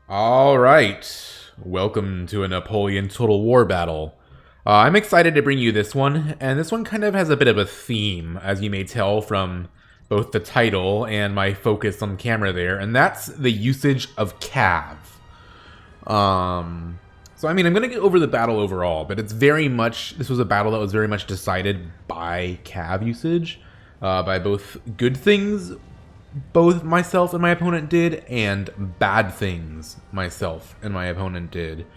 Alright, welcome to a Napoleon Total War battle. I'm excited to bring you this one, and this one kind of has a bit of a theme, as you may tell from both the title and my focus on camera there, and that's the usage of cav. So I mean, I'm going to get over the battle overall, but it's very much, this was a battle that was very much decided by cav usage, by both good things both myself and my opponent did, and bad things myself and my opponent did.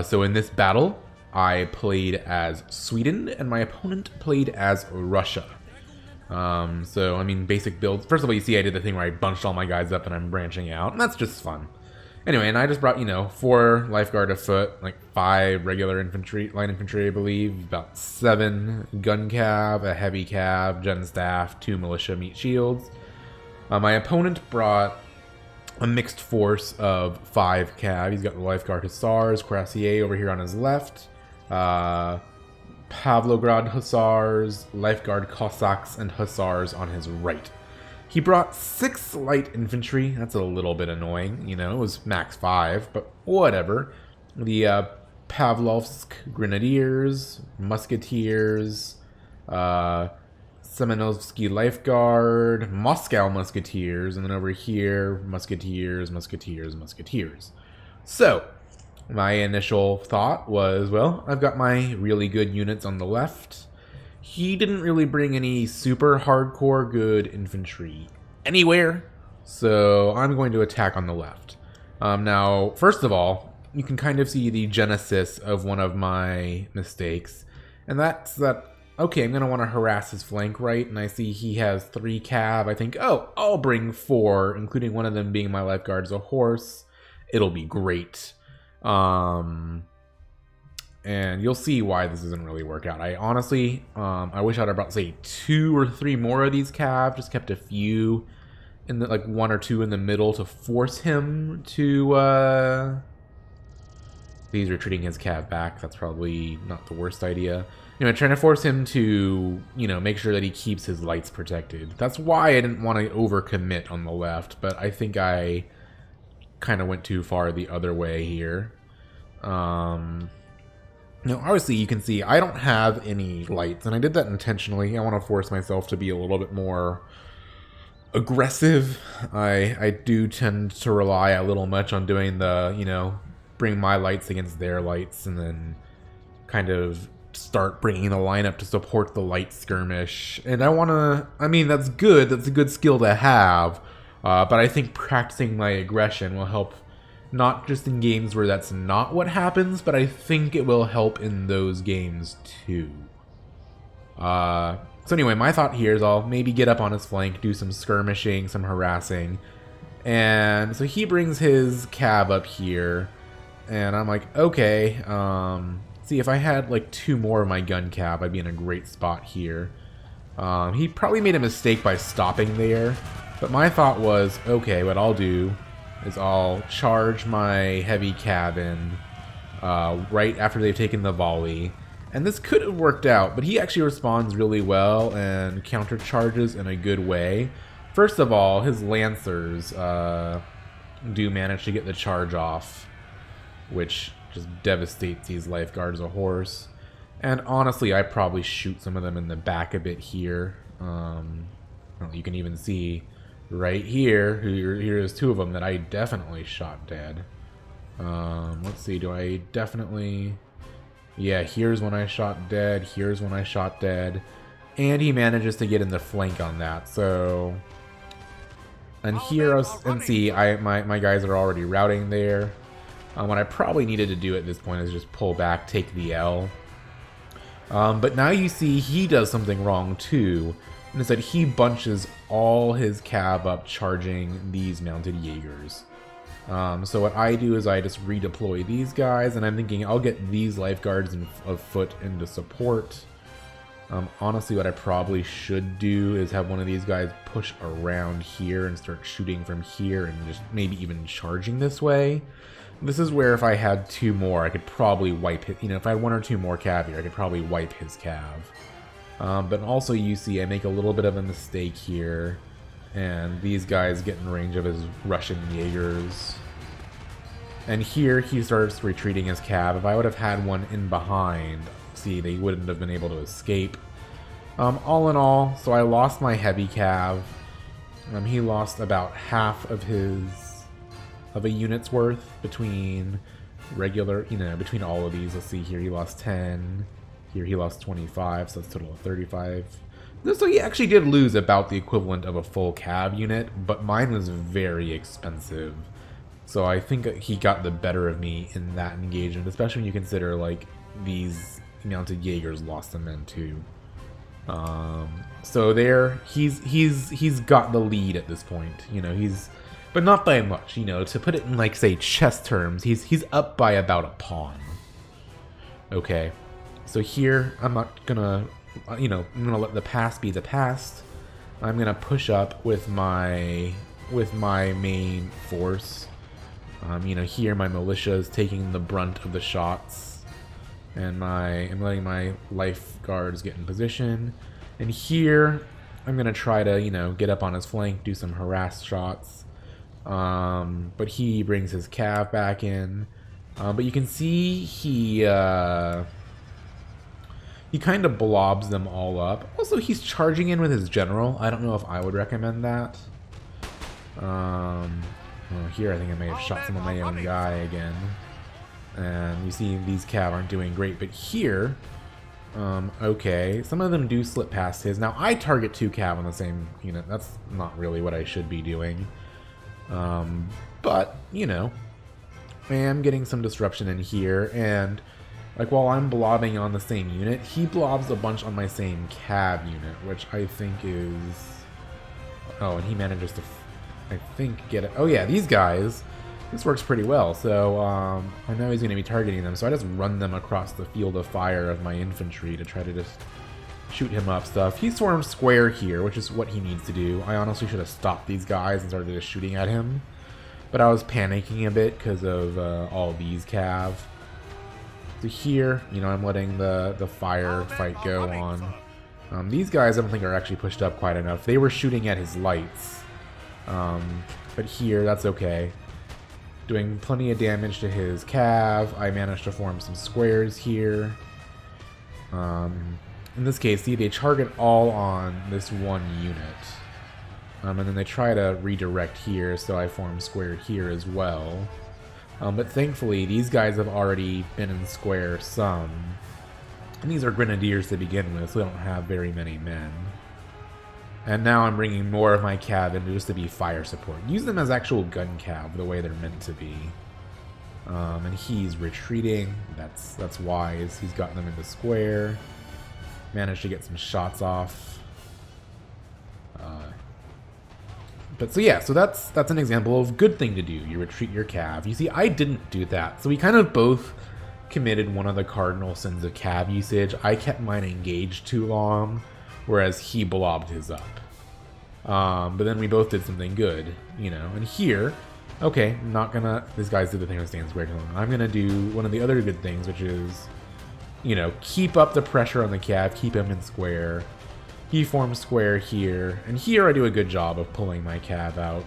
So in this battle, I played as Sweden, and my opponent played as Russia. So, I mean, basic builds. First of all, you see I did the thing where I bunched all my guys up and I'm branching out, and that's just fun. Anyway, and I just brought, 4 lifeguard afoot, like 5 regular infantry, light infantry, I believe, about 7 gun cav, a heavy cav, gen staff, 2 militia meat shields. My opponent brought a mixed force of 5 cav. He's got the lifeguard hussars, Grassy over here on his left, Pavlograd hussars, lifeguard Cossacks, and hussars on his right. He brought 6 light infantry. That's a little bit annoying, it was max 5, but whatever. The Pavlovsk grenadiers, musketeers, Semenovsky Lifeguard, Moscow Musketeers, and then over here, Musketeers. So, my initial thought was, well, I've got my really good units on the left. He didn't really bring any super hardcore good infantry anywhere, so I'm going to attack on the left. Now, first of all, you can kind of see the genesis of one of my mistakes, and that's that. Okay, I'm going to want to harass his flank right, and I see he has 3 cav. I think, oh, I'll bring 4, including one of them being my lifeguard as a horse. It'll be great. And you'll see why this doesn't really work out. I honestly, I wish I'd have brought, say, 2 or 3 more of these cav, just kept a few, in the, like 1 or 2 in the middle to force him to, he's retreating his cav back. That's probably not the worst idea. Trying to force him to, make sure that he keeps his lights protected. That's why I didn't want to overcommit on the left, but I think I kind of went too far the other way here. Obviously you can see I don't have any lights, and I did that intentionally. I want to force myself to be a little bit more aggressive. I do tend to rely a little much on doing the, bring my lights against their lights, and then kind of start bringing the lineup to support the light skirmish. And I mean, that's good. That's a good skill to have. But I think practicing my aggression will help, not just in games where that's not what happens, but I think it will help in those games too. So anyway, my thought here is I'll maybe get up on his flank, do some skirmishing, some harassing. And so he brings his cav up here, and I'm like, okay, see, if I had like 2 more of my gun cav, I'd be in a great spot here. He probably made a mistake by stopping there, but my thought was, okay, what I'll do is I'll charge my heavy cav in right after they've taken the volley. And this could have worked out, but he actually responds really well and countercharges in a good way. First of all, his lancers do manage to get the charge off, which just devastates these lifeguards a horse. And honestly, I probably shoot some of them in the back a bit here. You can even see right here, here's 2 of them that I definitely shot dead. Let's see, do I definitely... Yeah, here's one I shot dead, here's one I shot dead. And he manages to get in the flank on that, so... And here, and see, my guys are already routing there. What I probably needed to do at this point is just pull back, take the L. But now you see he does something wrong too, and it's that he bunches all his cav up charging these mounted Jaegers. So what I do is I just redeploy these guys, and I'm thinking I'll get these lifeguards of foot into support. Honestly, what I probably should do is have one of these guys push around here and start shooting from here, and just maybe even charging this way. This is where if I had 2 more, I could probably wipe it. If I had 1 or 2 more cav here, I could probably wipe his cav. But also you see I make a little bit of a mistake here, and these guys get in range of his Russian Jaegers. And here he starts retreating his cav. If I would have had one in behind, see, they wouldn't have been able to escape. All in all, so I lost my heavy cav. He lost about half of a unit's worth between regular, between all of these. Let's see here, he lost 10. Here he lost 25, so that's a total of 35. So he actually did lose about the equivalent of a full cav unit, but mine was very expensive. So I think he got the better of me in that engagement, especially when you consider like these mounted Jaegers lost some men too. So there, he's got the lead at this point. But not by much. To put it in like say chess terms, he's up by about a pawn. Okay, so here I'm not gonna, I'm gonna let the past be the past. I'm gonna push up with my main force. Here my militia is taking the brunt of the shots, and I'm letting my lifeguards get in position. And here I'm gonna try to get up on his flank, do some harass shots. But he brings his cav back in. But you can see he kind of blobs them all up. Also, he's charging in with his general. I don't know if I would recommend that. Here I think I may have shot some of my own guy again. And you see these cav aren't doing great, but here, okay, some of them do slip past his. Now I target 2 cav on the same unit. That's not really what I should be doing. But, I am getting some disruption in here, and like while I'm blobbing on the same unit, he blobs a bunch on my same cav unit, which I think is... Oh, and he manages to... I think get it. Oh yeah, these guys, this works pretty well. So I know he's going to be targeting them, so I just run them across the field of fire of my infantry to try to just shoot him up stuff. He swarmed square here, which is what he needs to do. I honestly should have stopped these guys and started just shooting at him, but I was panicking a bit because of all these cav. So here, I'm letting the fire fight go on. These guys I don't think are actually pushed up quite enough. They were shooting at his lights. But here, that's okay. Doing plenty of damage to his cav. I managed to form some squares here. In this case, see, they target all on this one unit. And then they try to redirect here, so I form square here as well. But thankfully, these guys have already been in square some. And these are grenadiers to begin with, so they don't have very many men. And now I'm bringing more of my cav in just to be fire support. Use them as actual gun cav, the way they're meant to be. And he's retreating. That's wise. He's gotten them into square. Managed to get some shots off. But so yeah, so that's an example of good thing to do. You retreat your cav. You see, I didn't do that. So we kind of both committed one of the cardinal sins of cav usage. I kept mine engaged too long, whereas he blobbed his up. But then we both did something good, And here, okay, I'm not gonna... These guys did the thing with stand square too long. I'm gonna do one of the other good things, which is, keep up the pressure on the cav, keep him in square. He forms square here, and here I do a good job of pulling my cav out.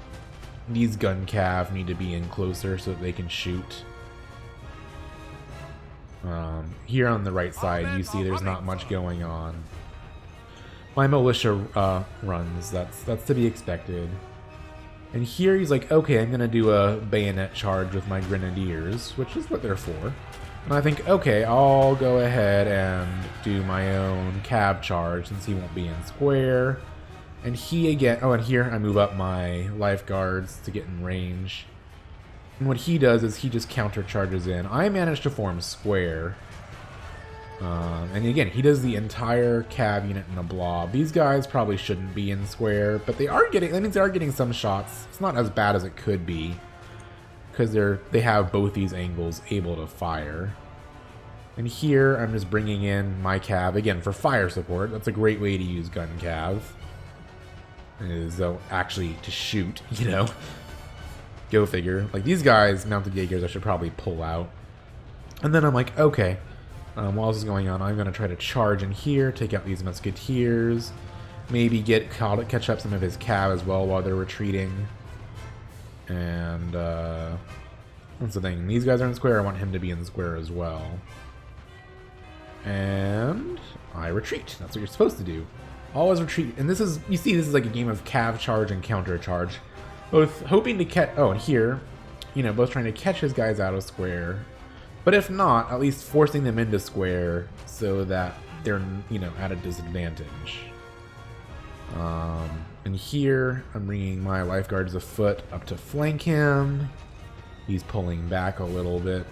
These gun cav need to be in closer so that they can shoot. Here on the right side, you see there's not much going on. My militia runs, that's to be expected. And here he's like, okay, I'm gonna do a bayonet charge with my grenadiers, which is what they're for. And I think, okay, I'll go ahead and do my own cav charge since he won't be in square. And he again, oh, and here I move up my lifeguards to get in range. And what he does is he just counter charges in. I managed to form square. And again, he does the entire cav unit in a blob. These guys probably shouldn't be in square, but they are getting, that means they are getting some shots. It's not as bad as it could be, because they have both these angles able to fire. And here, I'm just bringing in my cav, again, for fire support. That's a great way to use gun cav. Is actually to shoot, Go figure. Like, these guys, mounted Jaegers, I should probably pull out. And then I'm like, okay. While this is going on, I'm going to try to charge in here, take out these musketeers, maybe catch up some of his cav as well while they're retreating. And That's the thing. These guys are in square. I want him to be in square as well. And I retreat. That's what you're supposed to do. Always retreat. And this is, you see, this is like a game of cav charge and counter charge. Both hoping to catch, oh, and here, you know, both trying to catch his guys out of square. But if not, at least forcing them into square so that they're, you know, at a disadvantage. And here, I'm bringing my lifeguards afoot up to flank him. He's pulling back a little bit.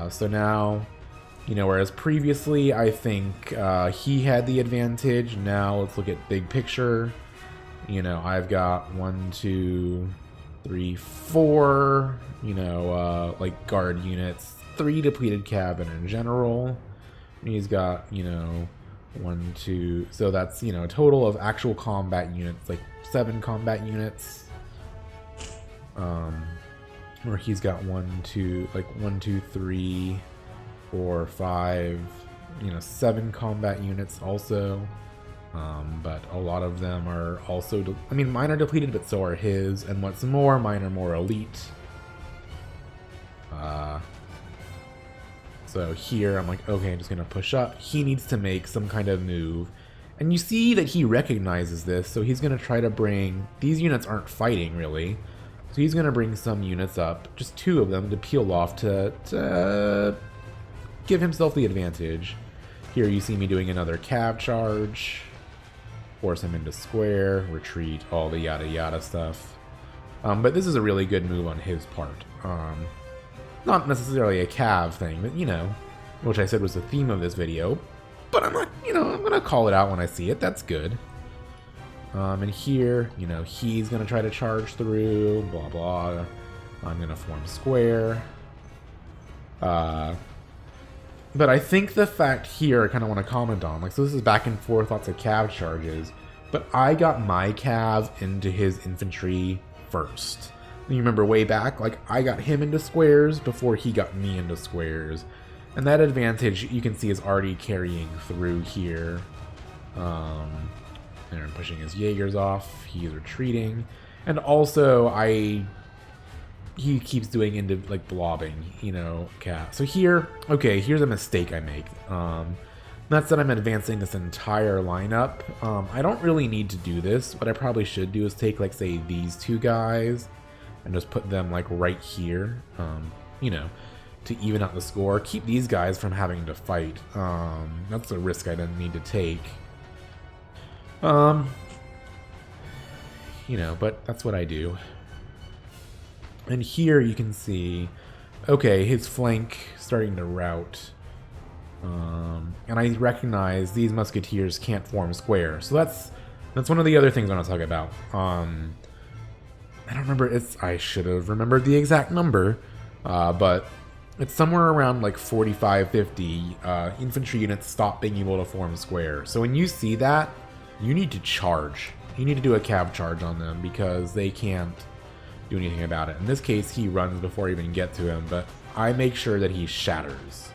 So now, you know, whereas previously I think he had the advantage. Now let's look at big picture. You know, I've got 1, 2, 3, 4, you know, like guard units, 3 depleted cabin in general. And he's got, you know, 1, 2, so that's, you know, a total of actual combat units, like 7 combat units. Or he's got 1, 2, like 1, 2, 3, 4, 5, you know, 7 combat units also. But a lot of them are also, I mean, mine are depleted, but so are his. And what's more, mine are more elite. So here, I'm like, okay, I'm just gonna push up. He needs to make some kind of move. And you see that he recognizes this, so he's gonna try to bring, these units aren't fighting really. So he's gonna bring some units up, just 2 of them to peel off to give himself the advantage. Here you see me doing another cav charge. Force him into square, retreat, all the yada yada stuff. But this is a really good move on his part. Not necessarily a cav thing, but you know, which I said was the theme of this video. But I'm not, you know, I'm gonna call it out when I see it. That's good. And here, you know, he's gonna try to charge through, blah blah. I'm gonna form square. But I think the fact here I kind of want to comment on, like, so this is back and forth, lots of cav charges, but I got my cav into his infantry first. You remember way back, like, I got him into squares before he got me into squares. And that advantage, you can see, is already carrying through here. And I'm pushing his Jaegers off. He's retreating. And also, he keeps doing into, like, blobbing, you know, cav. So here, okay, here's a mistake I make. That's that I'm advancing this entire lineup. I don't really need to do this. What I probably should do is take, like, say, these 2 guys and just put them, like, right here, you know, to even out the score. Keep these guys from having to fight. That's a risk I didn't need to take. You know, but that's what I do. And here you can see, okay, his flank starting to rout. And I recognize these musketeers can't form square. So that's one of the other things I want to talk about. I don't remember, I should have remembered the exact number, but it's somewhere around like 45, 50 infantry units stop being able to form square. So when you see that, you need to charge. You need to do a cav charge on them because they can't do anything about it. In this case, he runs before I even get to him, but I make sure that he shatters.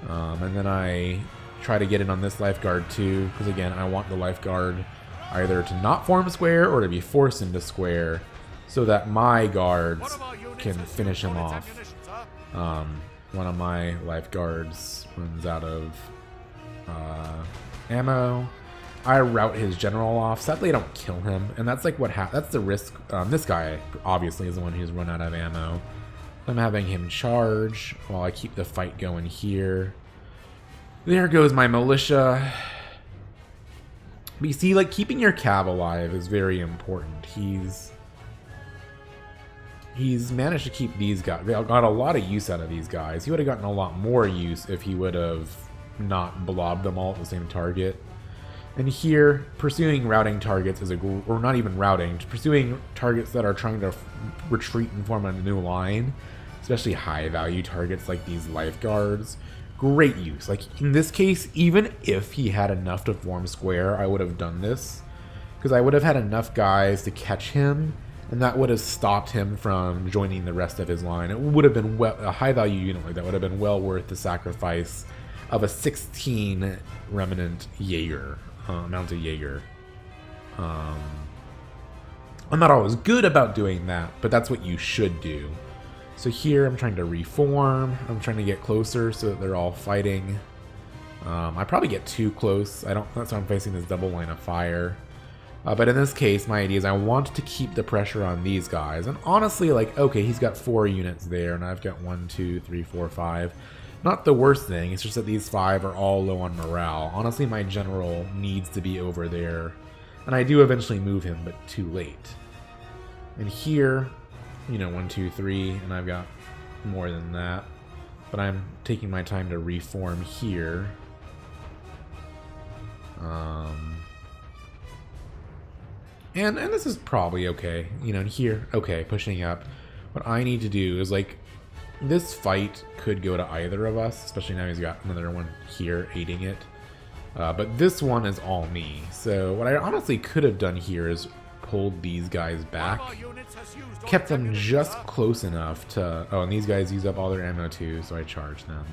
And then I try to get in on this lifeguard too, because again, I want the lifeguard either to not form square or to be forced into square so that my guards can finish him off. One of my lifeguards runs out of ammo. I rout his general off. Sadly, I don't kill him, and that's like what that's the risk. This guy obviously is the one who's run out of ammo. I'm having him charge while I keep the fight going here. There goes my militia. But you see, like, keeping your cav alive is very important. He's managed to keep these guys. They got a lot of use out of these guys. He would have gotten a lot more use if he would have not blobbed them all at the same target. And here, pursuing routing targets is or not even routing, pursuing targets that are trying to retreat and form a new line, especially high value targets like these lifeguards. Great use. Like in this case, even if he had enough to form square, I would have done this because I would have had enough guys to catch him, and that would have stopped him from joining the rest of his line. It would have been a high value unit like that would have been well worth the sacrifice of a 16 remnant Jaeger, mounted Jaeger. I'm not always good about doing that, but that's what you should do. So here I'm trying to reform. I'm trying to get closer so that they're all fighting. I probably get too close. That's why I'm facing this double line of fire. But in this case, my idea is I want to keep the pressure on these guys. And honestly, like, okay, he's got 4 units there, and I've got 1, 2, 3, 4, 5. Not the worst thing, it's just that these 5 are all low on morale. Honestly, my general needs to be over there. And I do eventually move him, but too late. And here, you know, 1, 2, 3, and I've got more than that. But I'm taking my time to reform here. And this is probably okay. You know, here, okay, pushing up. What I need to do is, like, this fight could go to either of us, especially now he's got another one here aiding it. But this one is all me. So what I honestly could have done here is pulled these guys back, kept them just close enough to... Oh, and these guys use up all their ammo too, so I charged them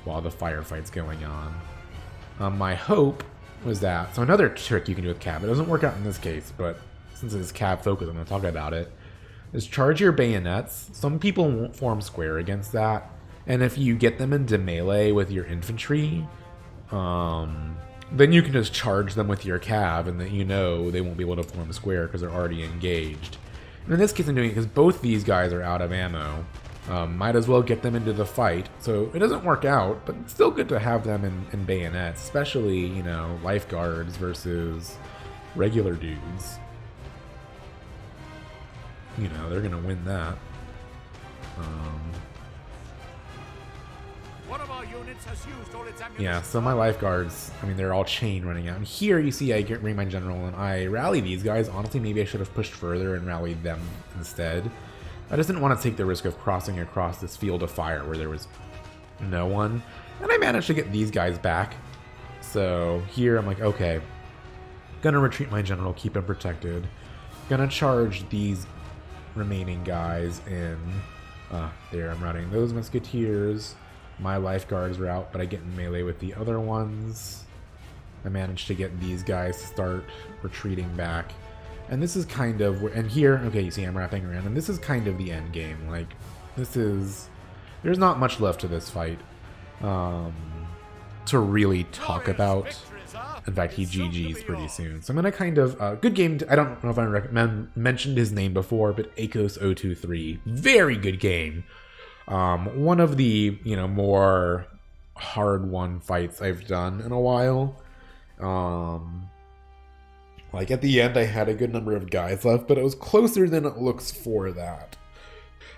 while the firefight's going on. My hope was that... So another trick you can do with cav, it doesn't work out in this case, but since it's cav focus, I'm going to talk about it, is charge your bayonets. Some people won't form square against that, and if you get them into melee with your infantry, then you can just charge them with your cav, and that you know they won't be able to form square because they're already engaged. And in this case I'm doing it because both these guys are out of ammo. Might as well get them into the fight. So it doesn't work out, but it's still good to have them in bayonets, especially, you know, lifeguards versus regular dudes. You know, they're gonna win that. One of our units has used all its ammunition. Yeah, so my lifeguards, I mean, they're all chain running out. And here you see I get bring my general and I rally these guys. Honestly, maybe I should have pushed further and rallied them instead. I just didn't want to take the risk of crossing across this field of fire where there was no one. And I managed to get these guys back. So here I'm like, okay, gonna retreat my general, keep him protected. Gonna charge these remaining guys in. There, I'm routing those musketeers. My lifeguards are out, but I get in melee with the other ones. I managed to get these guys to start retreating back. And this is kind of where, and here, okay, you see I'm wrapping around, and this is kind of the end game. Like, this is, there's not much left to this fight to really talk about. In fact, he GG's pretty soon. So I'm gonna kind of, good game, I don't know if I mentioned his name before, but Akos023, very good game. One of the, you know, more hard-won fights I've done in a while. Like, at the end, I had a good number of guys left, but it was closer than it looks for that.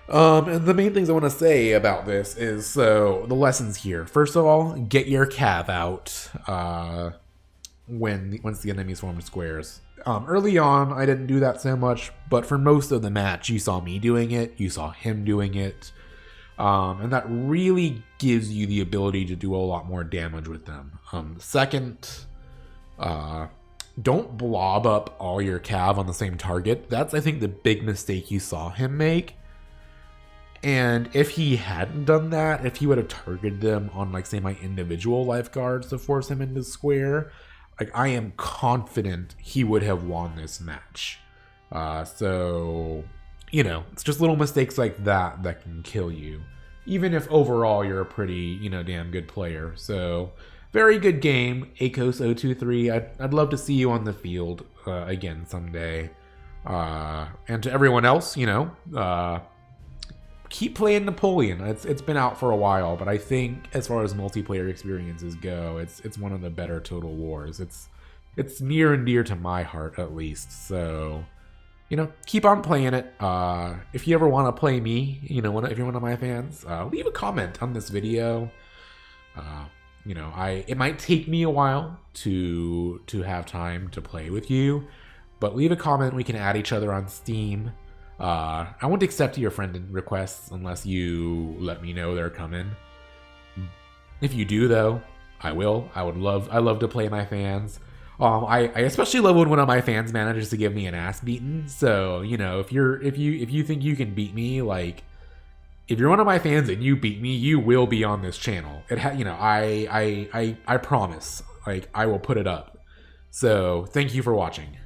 And the main things I want to say about this is, so, the lessons here. First of all, get your cav out once the enemies form squares. Early on, I didn't do that so much, but for most of the match, you saw me doing it, you saw him doing it. And that really gives you the ability to do a lot more damage with them. Second, don't blob up all your cav on the same target. That's, I think, the big mistake you saw him make. And if he hadn't done that, if he would have targeted them on, like, say, my individual lifeguards to force him into square, like, I am confident he would have won this match. So, you know, it's just little mistakes like that that can kill you. Even if overall you're a pretty, you know, damn good player. So, very good game, Akos023. I'd love to see you on the field again someday. And to everyone else, you know, keep playing Napoleon. It's been out for a while, but I think as far as multiplayer experiences go, it's one of the better Total Wars. It's near and dear to my heart, at least. So, you know, keep on playing it. If you ever want to play me, you know, if you're one of my fans, leave a comment on this video. You know, it might take me a while to have time to play with you, but leave a comment. We can add each other on Steam. I won't accept your friend requests unless you let me know they're coming. If you do, though, I will. I love to play my fans. I especially love when one of my fans manages to give me an ass beating. So, you know, if you think you can beat me, like, if you're one of my fans and you beat me, you will be on this channel. You know, I promise. Like, I will put it up. So, thank you for watching.